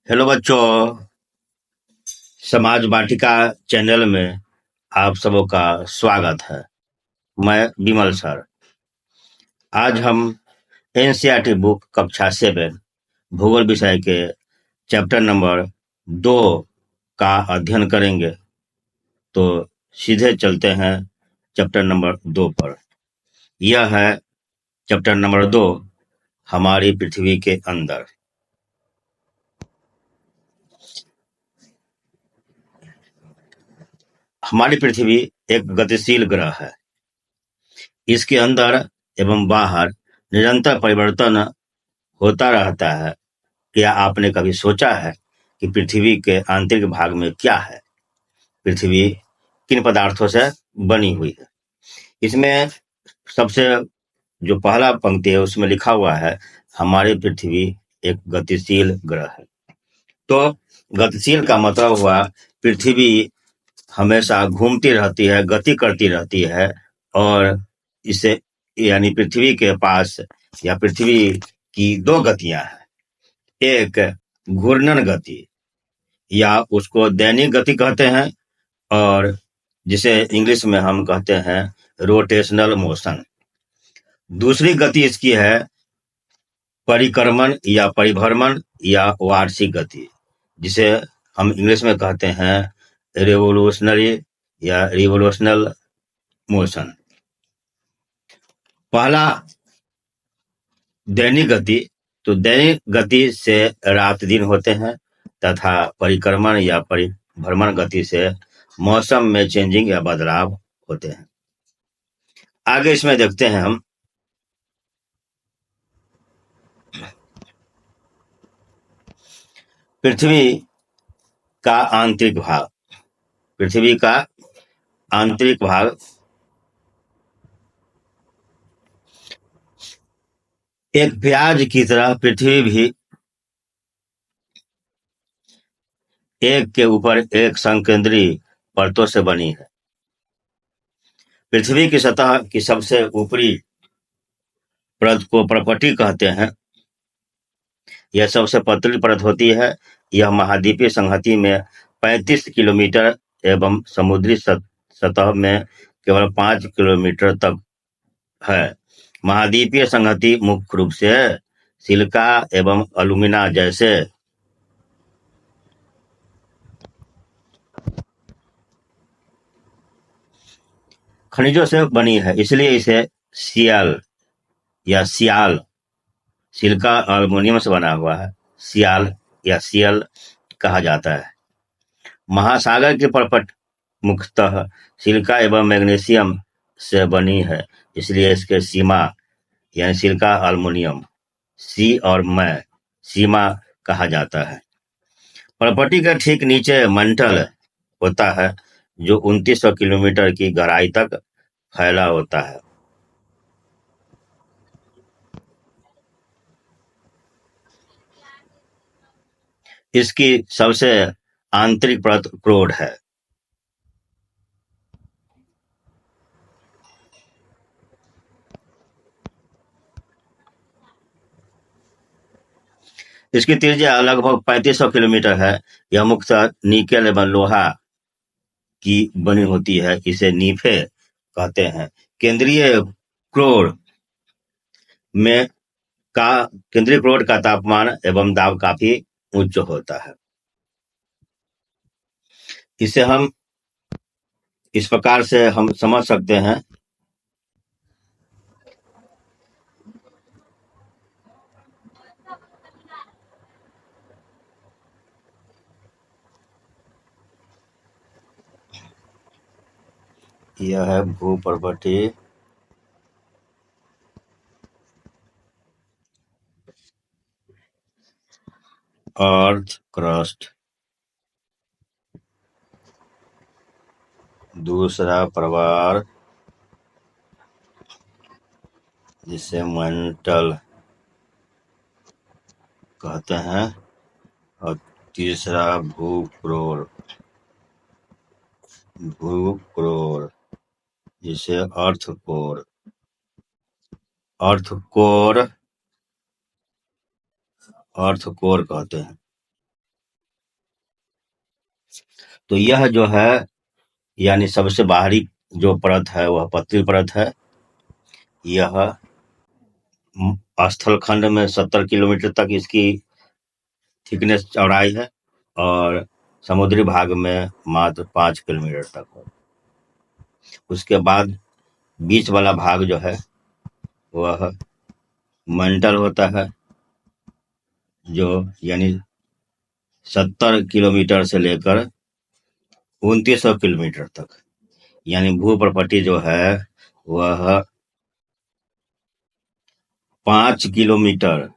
Hello बच्चों, समाज वाटिका channel में आप सबों का स्वागत है। मैं विमल सर। आज हम एनसीईआरटी बुक कक्षा 7 भूगोल विषय के चैप्टर नंबर 2 का अध्ययन करेंगे। तो सीधे चलते हैं चैप्टर नंबर 2 पर। यह है चैप्टर नंबर 2, हमारी पृथ्वी के अंदर। हमारी पृथ्वी एक गतिशील ग्रह है। इसके अंदर एवं बाहर निरंतर परिवर्तन होता रहता है। क्या आपने कभी सोचा है कि पृथ्वी के आंतरिक भाग में क्या है? पृथ्वी किन पदार्थों से बनी हुई है? इसमें सबसे जो पहला पंक्ति है उसमें लिखा हुआ है, हमारी पृथ्वी एक गतिशील ग्रह है। तो गतिशील का मतलब हुआ पृथ्वी हमेशा घूमती रहती है, गति करती रहती है। और इसे यानी पृथ्वी के पास या पृथ्वी की दो गतियां हैं। एक घूर्णन गति या उसको दैनिक गति कहते हैं, और जिसे इंग्लिश में हम कहते हैं रोटेशनल मोशन। दूसरी गति इसकी है परिक्रमण या परिभ्रमण या वार्षिक गति, जिसे हम इंग्लिश में कहते हैं रेवोल्यूशनरी या रिवोल्यूशनल मोशन। पहला दैनिक गति, तो दैनिक गति से रात दिन होते हैं, तथा परिक्रमण या परिभ्रमण गति से मौसम में चेंजिंग या बदलाव होते हैं। आगे इसमें देखते हैं हम पृथ्वी का आंतरिक भाग। पृथ्वी का आंतरिक भाग एक प्याज की तरह पृथ्वी भी एक के ऊपर एक संकेंद्री परतों से बनी है। पृथ्वी की सतह की सबसे ऊपरी परत को पर्पटी कहते हैं। यह सबसे पतली परत होती है। यह महाद्वीपीय संहति में 35 किलोमीटर एवं समुद्री सतह में केवल 5 किलोमीटर तक है। महाद्वीपीय संहति मुख्य रूप से सिलिका एवं अलुमिना जैसे खनिजों से बनी है, इसलिए इसे सियाल या सियाल, सिलिका अल्युमिनियम से बना हुआ है, सियाल या सियल कहा जाता है। महासागर की परपट मुख्यतः सिलिका एवं मैग्नीशियम से बनी है, इसलिए इसके सीमा यानी सिलिका अल्युमिनियम सी और मैं सीमा कहा जाता है। परपटी के ठीक नीचे मंटल होता है, जो 2900 किलोमीटर की गहराई तक फैला होता है। इसकी सबसे आंतरिक परत क्रोड है। इसकी त्रिज्या लगभग 3500 किलोमीटर है। यह मुख्यतः निकेल एवं लोहा की बनी होती है, इसे नीफे कहते हैं। केंद्रीय क्रोड में का केंद्रीय क्रोड का तापमान एवं दाब काफी उच्च होता है। इसे हम इस प्रकार से हम समझ सकते हैं। यह है भूपर्वती अर्थ क्रस्ट। दूसरा प्रवार जिसे मंटल कहते हैं, और तीसरा भूक्रोर जिसे अर्थ कोर कहते हैं। तो यह जो है यानी सबसे बाहरी जो परत है वह पतली परत है। यह स्थल खंड में 70 किलोमीटर तक इसकी थिकनेस चौड़ाई है और समुद्री भाग में मात्र 5 किलोमीटर तक है। उसके बाद बीच वाला भाग जो है वह मंटल होता है, जो यानी 70 किलोमीटर से लेकर 2900 किलोमीटर तक, यानी भूप्रपट्टी जो है वह 5 किलोमीटर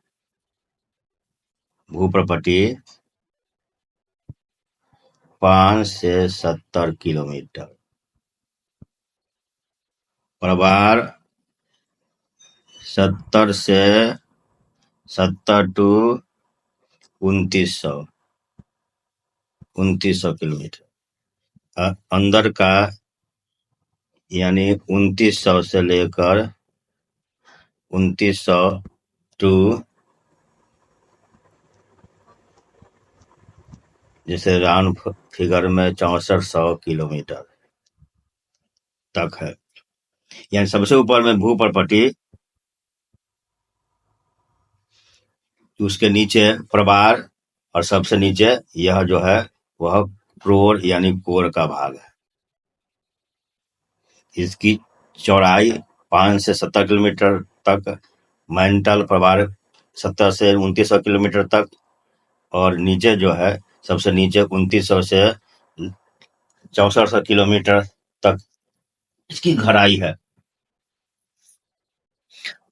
भूप्रपट्टी 5 से 70 किलोमीटर, प्रभार 70 टू 2900 किलोमीटर। अंदर का यानी 2900 से लेकर 2900 टू जैसे राउंड फिगर में 6400 किलोमीटर तक है। यानी सबसे ऊपर में भूप्रपट्टी, उसके नीचे प्रभार और सबसे नीचे यह जो है वह क्रोर यानी कोर का भाग है। इसकी चौड़ाई 5 से 70 किलोमीटर तक, मेंटल प्रभार 70 से 2900 किलोमीटर तक, और नीचे जो है सबसे नीचे 2900 से 6400 किलोमीटर तक इसकी गहराई है।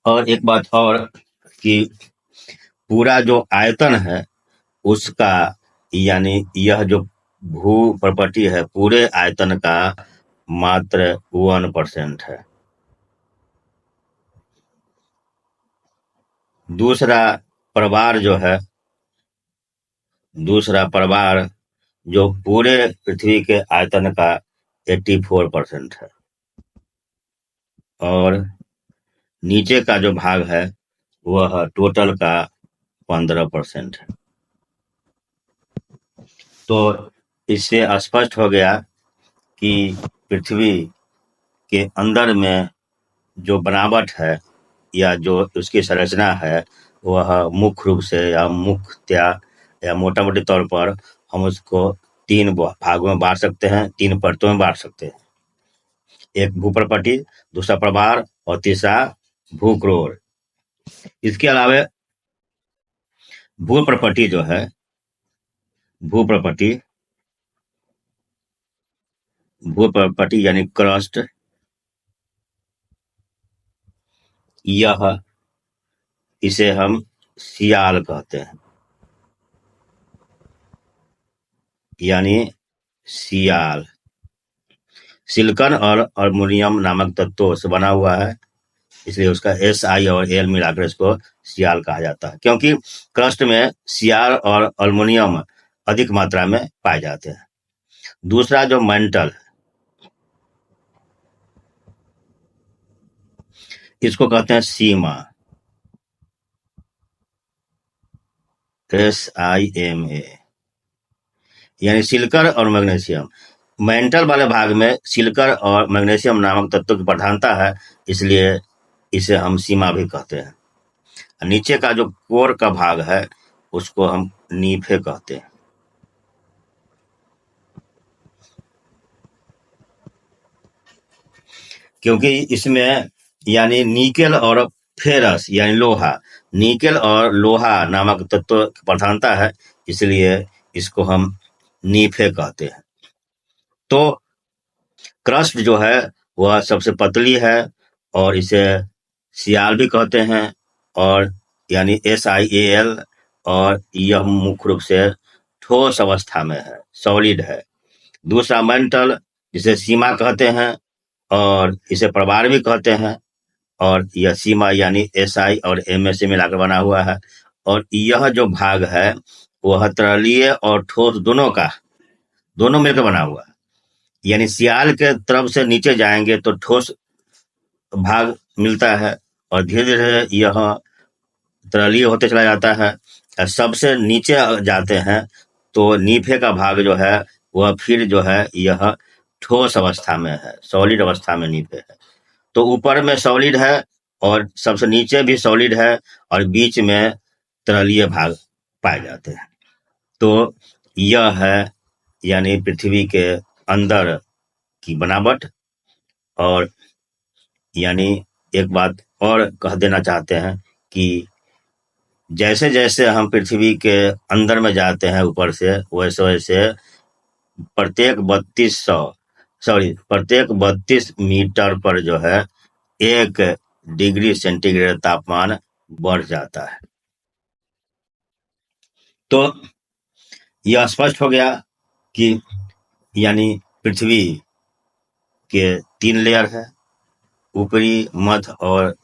और एक बात और कि पूरा जो आयतन है उसका यानी यह जो भू प्रॉपर्टी है पूरे आयतन का मात्र 1% है। दूसरा प्रभार जो पूरे पृथ्वी के आयतन का 84% है, और नीचे का जो भाग है वह टोटल का 15% है। तो इससे स्पष्ट हो गया कि पृथ्वी के अंदर में जो बनावट है या जो उसकी संरचना है वह मुख्य रूप से या मुख्यतया या मोटा मोटी तौर पर हम उसको 3 भागों में बांट सकते हैं, 3 परतों में बांट सकते हैं। एक भूप्रपट्टी, दूसरा प्रभार और तीसरा भूक्रोर। इसके अलावा भूप्रपट्टी जो है भूप्रपट्टी यानी क्रस्ट, यह इसे हम सियाल कहते हैं, यानी सियाल सिलिकॉन और अल्युमिनियम नामक तत्वों से बना हुआ है, इसलिए उसका SI और Al मिलाकर इसको सियाल कहा जाता है, क्योंकि क्रस्ट में सियाल और अल्युमिनियम अधिक मात्रा में पाए जाते हैं। दूसरा जो मेंटल, इसको कहते हैं सीमा, SIMA, यानी सिलिकॉन और मैग्नीशियम। मेंटल वाले भाग में सिलिकॉन और मैग्नीशियम नामक तत्वों की प्रधानता है, इसलिए इसे हम सीमा भी कहते हैं। नीचे का जो कोर का भाग है उसको हम नीफे कहते हैं। क्योंकि इसमें यानी निकेल और फेरस यानी लोहा, निकेल और लोहा नामक तत्व की प्रधानता है, इसलिए इसको हम नीफे कहते हैं। तो क्रस्ट जो है वह सबसे पतली है और इसे सियाल भी कहते हैं, और यानी SIAL, और यह मुख्य रूप से ठोस अवस्था में है, सॉलिड है। दूसरा मेंटल, जिसे सीमा कहते हैं और इसे प्रभार भी कहते हैं, और यह सीमा यानी SI और MA से मिलाकर बना हुआ है। और यह जो भाग है वह तरलीय और ठोस दोनों मिलकर बना हुआ है। यानी सियाल के तरफ से नीचे जाएंगे तो ठोस भाग मिलता है और धीरे धीरे यह तरलीय होते चला जाता है। और सबसे नीचे जाते हैं तो नीफे का भाग जो है वह फिर जो है यह ठोस अवस्था में है, सॉलिड अवस्था में नहीं है। तो ऊपर में सॉलिड है और सबसे नीचे भी सॉलिड है और बीच में तरलीय भाग पाए जाते हैं। तो यह है यानी पृथ्वी के अंदर की बनावट। और यानी एक बात और कह देना चाहते हैं कि जैसे जैसे हम पृथ्वी के अंदर में जाते हैं ऊपर से, वैसे वैसे प्रत्येक 32 मीटर पर जो है 1 डिग्री सेंटीग्रेड तापमान बढ़ जाता है। तो यह स्पष्ट हो गया कि यानी पृथ्वी के 3 लेयर है, ऊपरी, मध्य और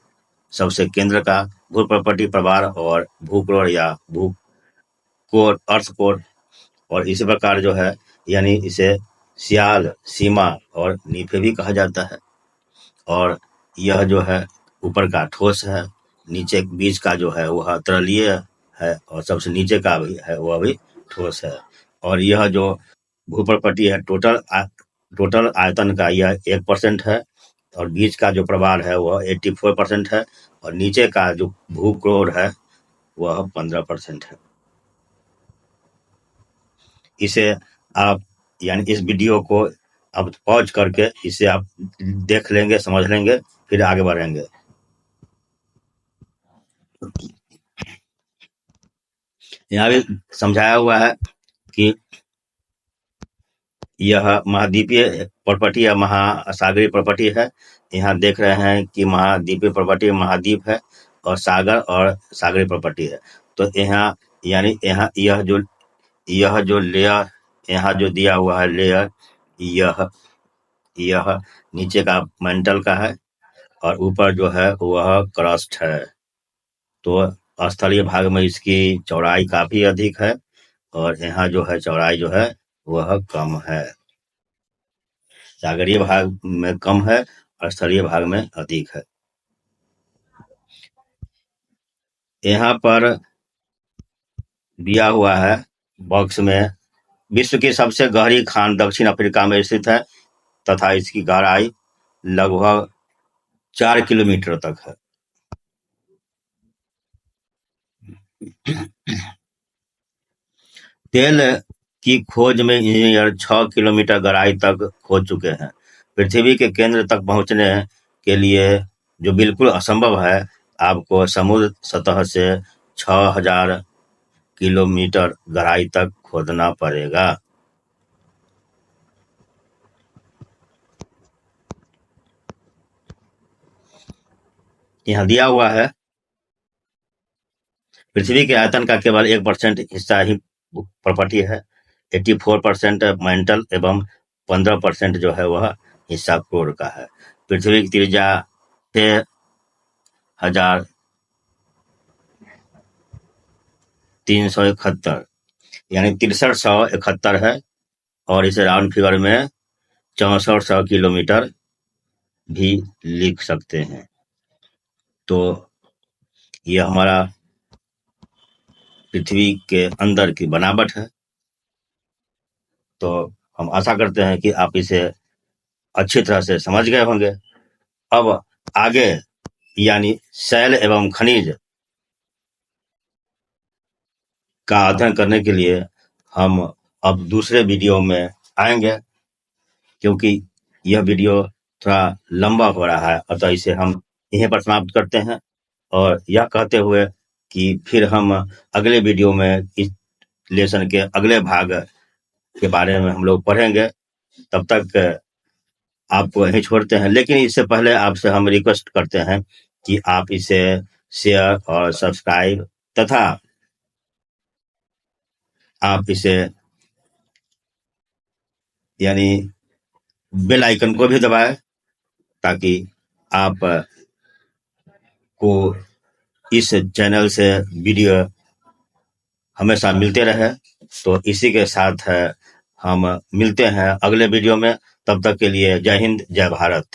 सबसे केंद्र का भूप्रपटी प्रवार और भूकोर या भूकोर, अर्थ कोर। और इसी प्रकार जो है यानी इसे सियाल, सीमा और नीफे भी कहा जाता है। और यह जो है ऊपर का ठोस है, नीचे बीच का जो है वह तरलीय है और सबसे नीचे का भी है वह भी ठोस है। और यह जो भूप्रपटी है टोटल आयतन का यह 1% है और बीच का जो प्रवाल है वह 84% है और नीचे का जो भूकोर है वह 15% है। इसे आप यानी इस वीडियो को अब पॉज करके इसे आप देख लेंगे, समझ लेंगे, फिर आगे बढ़ेंगे। यहाँ भी समझाया हुआ है कि यह महाद्वीपीय प्रॉपर्टी या महासागरीय प्रॉपर्टी है। यहाँ देख रहे हैं कि महाद्वीपीय प्रॉपर्टी महाद्वीप है और सागर और सागरीय प्रॉपर्टी है। तो यहाँ यानी यहाँ यह जो लेयर यहाँ जो दिया हुआ है लेयर, यह नीचे का मेंटल का है और ऊपर जो है वह क्रस्ट है। तो स्थलीय भाग में इसकी चौड़ाई काफी अधिक है और यहाँ जो है चौड़ाई जो है वह कम है। सागरीय भाग में कम है और स्थलीय भाग में अधिक है। यहाँ पर दिया हुआ है बॉक्स में, विश्व की सबसे गहरी खान दक्षिण अफ्रीका में स्थित है तथा इसकी गहराई लगभग 4 किलोमीटर तक है। तेल की खोज में इंजीनियर 6 किलोमीटर गहराई तक खोज चुके हैं। पृथ्वी के केंद्र तक पहुंचने के लिए, जो बिल्कुल असंभव है, आपको समुद्र सतह से 6000 किलोमीटर गहराई तक खोदना पड़ेगा। यहाँ दिया हुआ है पृथ्वी के आयतन का केवल 1% हिस्सा ही प्रॉपर्टी है। 84% मेंटल एवं 15% जो है वह हिस्सा कोर का है। पृथ्वी की त्रिज्या 6371 यानी 6371 है और इसे राउंड फिगर में 6400 किलोमीटर भी लिख सकते हैं। तो यह हमारा पृथ्वी के अंदर की बनावट है। तो हम आशा करते हैं कि आप इसे अच्छी तरह से समझ गए होंगे। अब आगे यानी शैल एवं खनिज का अध्ययन करने के लिए हम अब दूसरे वीडियो में आएंगे, क्योंकि यह वीडियो थोड़ा लंबा हो रहा है, अतः इसे हम यहीं पर समाप्त करते हैं और यह कहते हुए कि फिर हम अगले वीडियो में इस लेसन के अगले भाग के बारे में हम लोग पढ़ेंगे। तब तक आपको यहीं छोड़ते हैं, लेकिन इससे पहले आपसे हम रिक्वेस्ट करते हैं कि आप इसे शेयर और सब्सक्राइब तथा आप इसे यानी बेल आइकन को भी दबाएं ताकि आप को इस चैनल से वीडियो हमेशा मिलते रहे। तो इसी के साथ हम मिलते हैं अगले वीडियो में। तब तक के लिए जय हिंद, जय भारत।